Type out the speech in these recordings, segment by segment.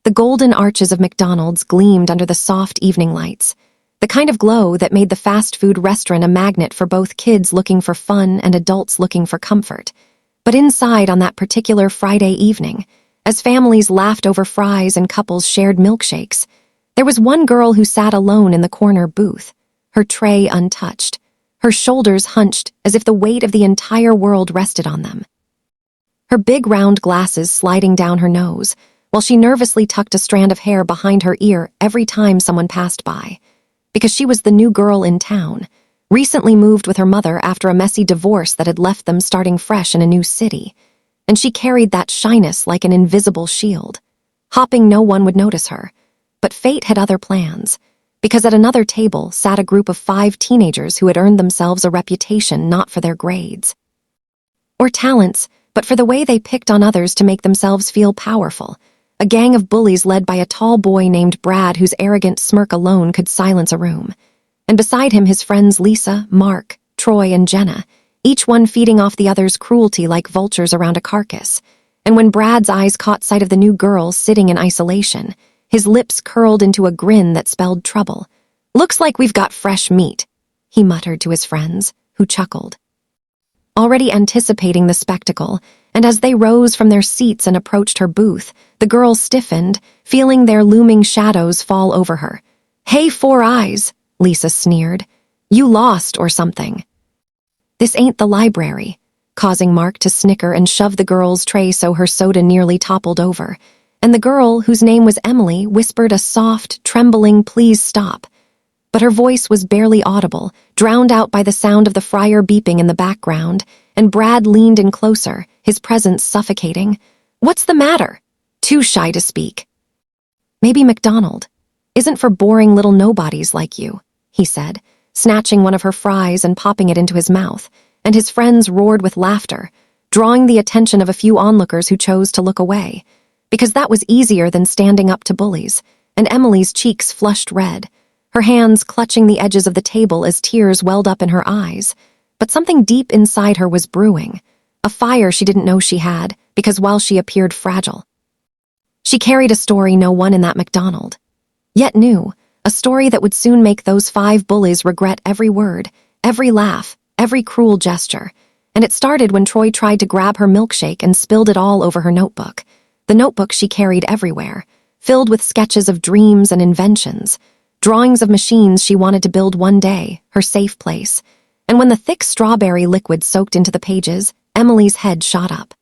The golden arches of McDonald's gleamed under the soft evening lights, the kind of glow that made the fast food restaurant a magnet for both kids looking for fun and adults looking for comfort. But inside on that particular Friday evening, as families laughed over fries and couples shared milkshakes, there was one girl who sat alone in the corner booth, her tray untouched, her shoulders hunched as if the weight of the entire world rested on them. Her big round glasses sliding down her nose, while she nervously tucked a strand of hair behind her ear every time someone passed by. Because she was the new girl in town, recently moved with her mother after a messy divorce that had left them starting fresh in a new city, and she carried that shyness like an invisible shield. Hopping, no one would notice her, but fate had other plans, because at another table sat a group of 5 teenagers who had earned themselves a reputation not for their grades or talents, but for the way they picked on others to make themselves feel powerful. A gang of bullies led by a tall boy named Brad whose arrogant smirk alone could silence a room. And beside him his friends Lisa, Mark, Troy, and Jenna, each one feeding off the other's cruelty like vultures around a carcass. And when Brad's eyes caught sight of the new girl sitting in isolation, his lips curled into a grin that spelled trouble. "Looks like we've got fresh meat," he muttered to his friends, who chuckled, already anticipating the spectacle. And as they rose from their seats and approached her booth, the girl stiffened, feeling their looming shadows fall over her. "Hey, Four Eyes," Lisa sneered. "You lost or something." "This ain't the library," causing Mark to snicker and shove the girl's tray so her soda nearly toppled over. And the girl, whose name was Emily, whispered a soft, trembling "please stop." But her voice was barely audible, drowned out by the sound of the fryer beeping in the background, and Brad leaned in closer, his presence suffocating. "What's the matter?" "Too shy to speak." "Maybe McDonald isn't for boring little nobodies like you," he said, snatching one of her fries and popping it into his mouth, and his friends roared with laughter, drawing the attention of a few onlookers who chose to look away, because that was easier than standing up to bullies, and Emily's cheeks flushed red, her hands clutching the edges of the table as tears welled up in her eyes. But something deep inside her was brewing, a fire she didn't know she had, because while she appeared fragile, she carried a story no one in that McDonald yet knew, a story that would soon make those 5 bullies regret every word, every laugh, every cruel gesture. And it started when Troy tried to grab her milkshake and spilled it all over her notebook, the notebook she carried everywhere, filled with sketches of dreams and inventions, drawings of machines she wanted to build one day, her safe place. And when the thick strawberry liquid soaked into the pages, Emily's head shot up,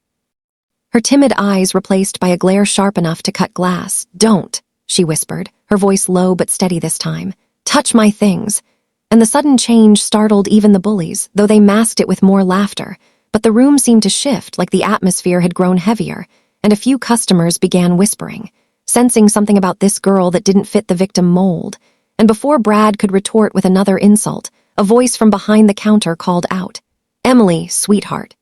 her timid eyes replaced by a glare sharp enough to cut glass. "Don't," she whispered, her voice low but steady this time. "Touch my things." And the sudden change startled even the bullies, though they masked it with more laughter. But the room seemed to shift, like the atmosphere had grown heavier, and a few customers began whispering, sensing something about this girl that didn't fit the victim mold. And before Brad could retort with another insult, a voice from behind the counter called out, "Emily, sweetheart.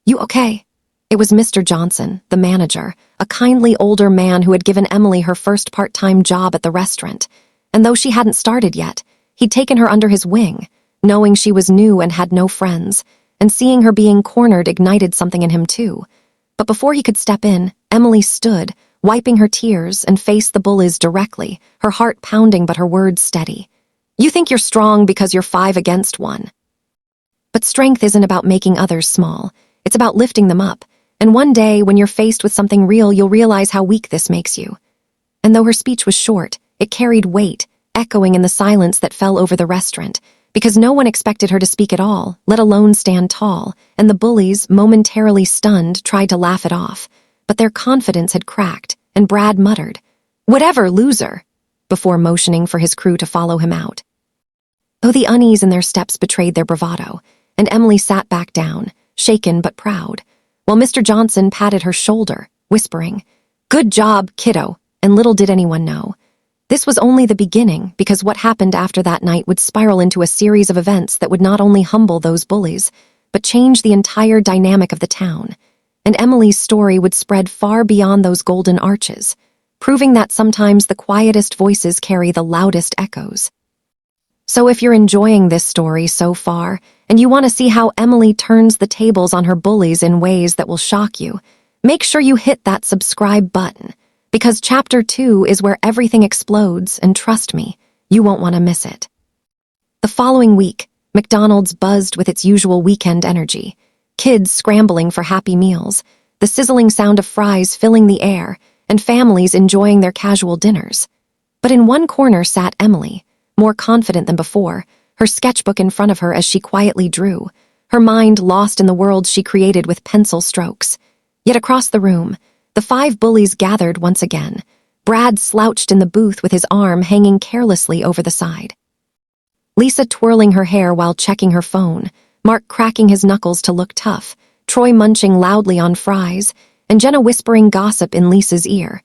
You okay?" It was Mr. Johnson, the manager, a kindly older man who had given Emily her first part-time job at the restaurant. And though she hadn't started yet, he'd taken her under his wing, knowing she was new and had no friends, and seeing her being cornered ignited something in him too. But before he could step in, Emily stood, wiping her tears, and faced the bullies directly, her heart pounding but her words steady. "You think you're strong because you're 5 against 1. But strength isn't about making others small. It's about lifting them up. And one day, when you're faced with something real, you'll realize how weak this makes you." And though her speech was short, it carried weight, echoing in the silence that fell over the restaurant, because no one expected her to speak at all, let alone stand tall, and the bullies, momentarily stunned, tried to laugh it off. But their confidence had cracked, and Brad muttered, "Whatever, loser," before motioning for his crew to follow him out. Though the unease in their steps betrayed their bravado, and Emily sat back down, shaken but proud, while Mr. Johnson patted her shoulder, whispering, "Good job, kiddo," and little did anyone know, this was only the beginning, because what happened after that night would spiral into a series of events that would not only humble those bullies, but change the entire dynamic of the town. And Emily's story would spread far beyond those golden arches, proving that sometimes the quietest voices carry the loudest echoes. So if you're enjoying this story so far, and you want to see how Emily turns the tables on her bullies in ways that will shock you, make sure you hit that subscribe button, because Chapter 2 is where everything explodes, and trust me, you won't want to miss it. The following week, McDonald's buzzed with its usual weekend energy. Kids scrambling for happy meals, the sizzling sound of fries filling the air, and families enjoying their casual dinners. But in one corner sat Emily, more confident than before, her sketchbook in front of her as she quietly drew, her mind lost in the world she created with pencil strokes. Yet across the room, the 5 bullies gathered once again. Brad slouched in the booth with his arm hanging carelessly over the side. Lisa twirling her hair while checking her phone, Mark cracking his knuckles to look tough, Troy munching loudly on fries, and Jenna whispering gossip in Lisa's ear.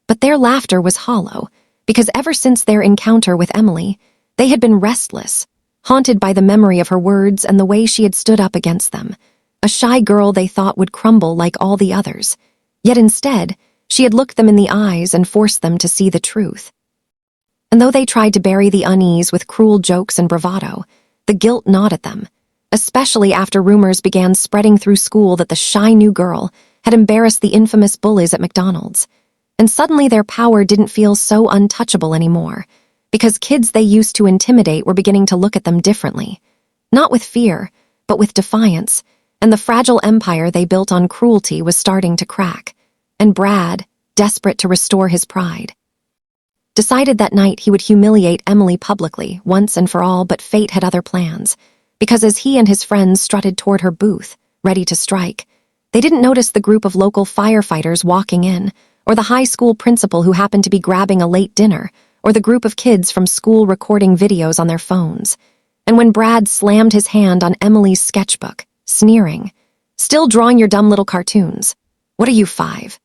But their laughter was hollow, because ever since their encounter with Emily, they had been restless, haunted by the memory of her words and the way she had stood up against them. A shy girl they thought would crumble like all the others. Yet instead, she had looked them in the eyes and forced them to see the truth. And though they tried to bury the unease with cruel jokes and bravado, the guilt gnawed at them, especially after rumors began spreading through school that the shy new girl had embarrassed the infamous bullies at McDonald's. And suddenly their power didn't feel so untouchable anymore, because kids they used to intimidate were beginning to look at them differently. Not with fear, but with defiance, and the fragile empire they built on cruelty was starting to crack. And Brad, desperate to restore his pride, decided that night he would humiliate Emily publicly, once and for all, but fate had other plans, because as he and his friends strutted toward her booth, ready to strike, they didn't notice the group of local firefighters walking in, or the high school principal who happened to be grabbing a late dinner, or the group of kids from school recording videos on their phones. And when Brad slammed his hand on Emily's sketchbook, sneering, "Still drawing your dumb little cartoons? What are you, 5?"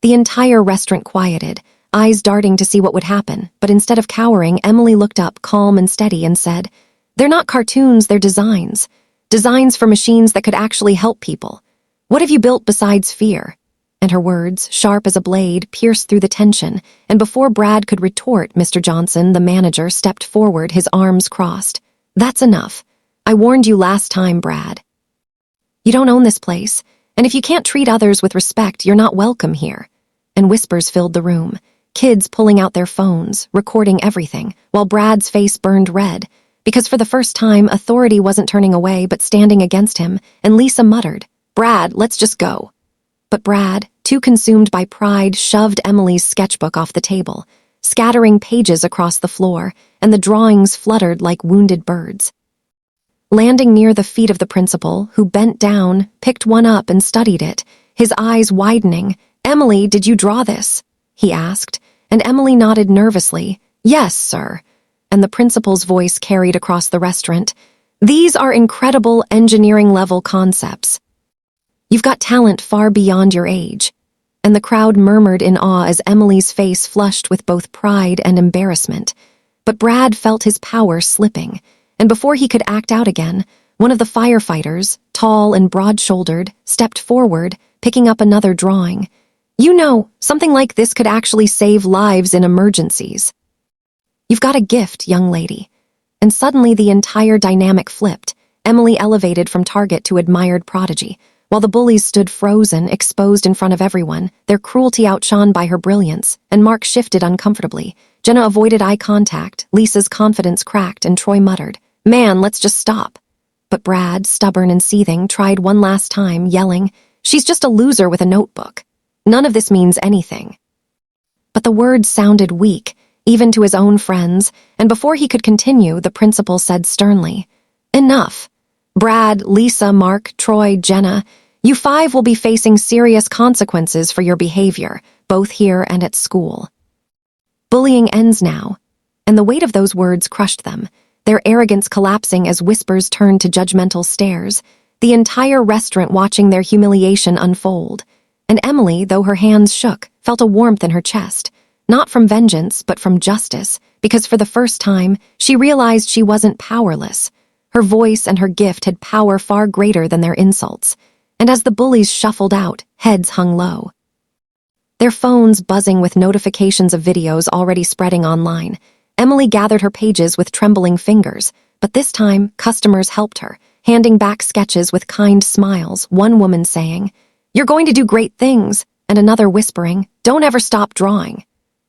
The entire restaurant quieted, eyes darting to see what would happen, but instead of cowering, Emily looked up calm and steady and said, "They're not cartoons, they're designs. Designs for machines that could actually help people. What have you built besides fear?" And her words, sharp as a blade, pierced through the tension, and before Brad could retort, Mr. Johnson, the manager, stepped forward, his arms crossed. "That's enough. I warned you last time, Brad. You don't own this place, and if you can't treat others with respect, you're not welcome here." And whispers filled the room, kids pulling out their phones, recording everything, while Brad's face burned red, because for the first time, authority wasn't turning away but standing against him, and Lisa muttered, "Brad, let's just go." But Brad, too consumed by pride, shoved Emily's sketchbook off the table, scattering pages across the floor, and the drawings fluttered like wounded birds. Landing near the feet of the principal, who bent down, picked one up and studied it, his eyes widening. "Emily, did you draw this?" he asked, and Emily nodded nervously. "Yes, sir." And the principal's voice carried across the restaurant. "These are incredible engineering-level concepts. You've got talent far beyond your age." And the crowd murmured in awe as Emily's face flushed with both pride and embarrassment. But Brad felt his power slipping, and before he could act out again, one of the firefighters, tall and broad-shouldered, stepped forward, picking up another drawing. "You know, something like this could actually save lives in emergencies. You've got a gift, young lady." And suddenly the entire dynamic flipped, Emily elevated from target to admired prodigy, while the bullies stood frozen, exposed in front of everyone, their cruelty outshone by her brilliance, and Mark shifted uncomfortably. Jenna avoided eye contact, Lisa's confidence cracked, and Troy muttered, "Man, let's just stop." But Brad, stubborn and seething, tried one last time, yelling, "She's just a loser with a notebook. None of this means anything." But the words sounded weak, even to his own friends, and before he could continue, the principal said sternly, "Enough. Brad, Lisa, Mark, Troy, Jenna, you 5 will be facing serious consequences for your behavior, both here and at school. Bullying ends now." And the weight of those words crushed them, their arrogance collapsing as whispers turned to judgmental stares, the entire restaurant watching their humiliation unfold. And Emily, though her hands shook, felt a warmth in her chest, not from vengeance, but from justice, because for the first time, she realized she wasn't powerless. Her voice and her gift had power far greater than their insults. And as the bullies shuffled out, heads hung low, their phones buzzing with notifications of videos already spreading online, Emily gathered her pages with trembling fingers, but this time, customers helped her, handing back sketches with kind smiles, one woman saying, "You're going to do great things," and another whispering, "Don't ever stop drawing."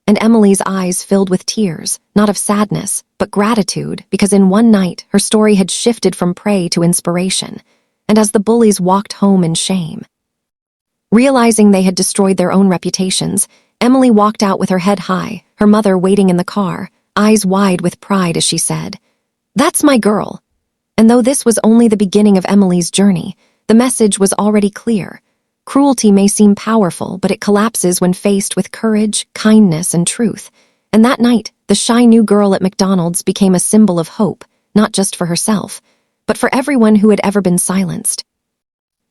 And Emily's eyes filled with tears, not of sadness, but gratitude, because in one night her story had shifted from prey to inspiration. And as the bullies walked home in shame, realizing they had destroyed their own reputations, Emily walked out with her head high, her mother waiting in the car, eyes wide with pride as she said, "That's my girl." And though this was only the beginning of Emily's journey, the message was already clear. Cruelty may seem powerful, but it collapses when faced with courage, kindness, and truth. And that night, the shy new girl at McDonald's became a symbol of hope, not just for herself, but for everyone who had ever been silenced.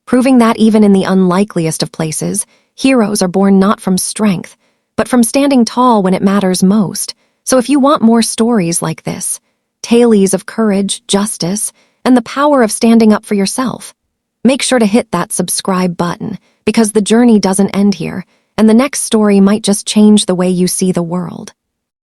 Proving that even in the unlikeliest of places, heroes are born not from strength, but from standing tall when it matters most. So if you want more stories like this, tales of courage, justice, and the power of standing up for yourself, make sure to hit that subscribe button, because the journey doesn't end here, and the next story might just change the way you see the world.